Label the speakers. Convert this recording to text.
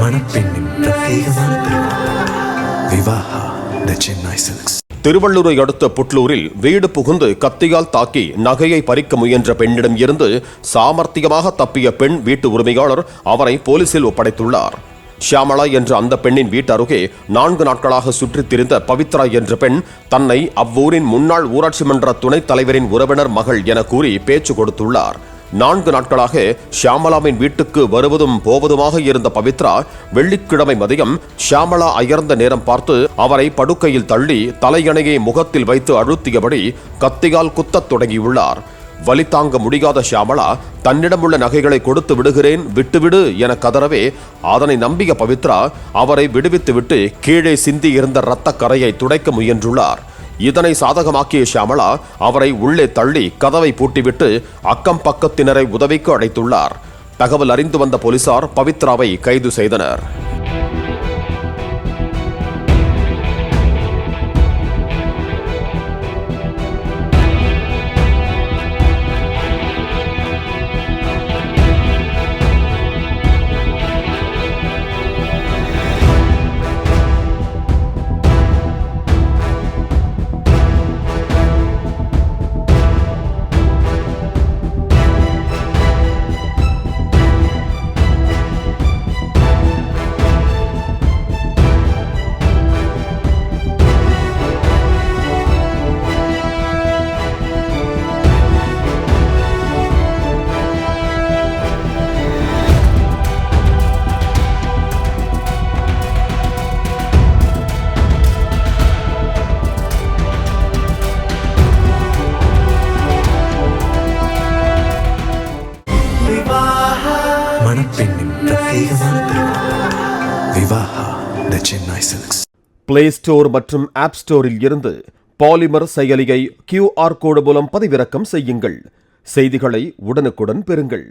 Speaker 1: மணப்பெண்ணின் பிரத்யேகமான திருமணம் விவாஹா தி சென்னை சில்க்ஸ்.
Speaker 2: திருவள்ளூரை அடுத்த புட்லூரில் வீடு புகுந்து கத்தியால் தாக்கி நகையை பறிக்க முயன்ற பெண்ணிடம் இருந்து சாமர்த்தியமாக தப்பிய பெண் வீட்டு உரிமையாளர் அவரை போலீசில் ஒப்படைத்துள்ளார். ஷியாமளா என்ற அந்த பெண்ணின் வீட்டு அருகே 4 நாட்களாக சுற்றித் திரிந்த பவித்ரா என்ற பெண் தன்னை அவ்வூரின் முன்னாள் ஊராட்சி மன்ற துணைத் தலைவரின் உறவினர் மகள் என கூறி பேச்சு கொடுத்துள்ளார். 4 நாட்களாக ஷியாமளாவின் வீட்டுக்கு வருவதும் போவதுமாக இருந்த பவித்ரா வெள்ளிக்கிழமை மதியம் ஷியாமளா அயர்ந்த நேரம் பார்த்து அவரை படுக்கையில் தள்ளி தலையணையை முகத்தில் வைத்து அழுத்தியபடி கத்தியால் குத்தத் தொடங்கியுள்ளார். வலி தாங்க முடியாத ஷியாமளா தன்னிடமுள்ள நகைகளை கொடுத்து விடுகிறேன், விட்டுவிடு என கதறவே அதனை நம்பிய பவித்ரா அவரை விடுவித்துவிட்டு கீழே சிந்தி இருந்த இரத்த கரையை துடைக்க முயன்றுள்ளார். இதனை சாதகமாக்கிய ஷியாமளா அவரை உள்ளே தள்ளி கதவை பூட்டிவிட்டு அக்கம் பக்கத்தினரை உதவிக்கு அழைத்துள்ளார். தகவல் அறிந்து வந்த போலீசார் பவித்ராவை கைது செய்தனர்.
Speaker 1: மணப்பெண்ணின் பிரத்யேகமான திருமணம் விவாஹா தி சென்னை சில்க்ஸ்.
Speaker 2: பிளே ஸ்டோர் மற்றும் ஆப் ஸ்டோரில் இருந்து பாலிமர் செயலியை QR கோடு மூலம் பதிவிறக்கம் செய்யுங்கள். செய்திகளை உடனுக்குடன் பெறுங்கள்.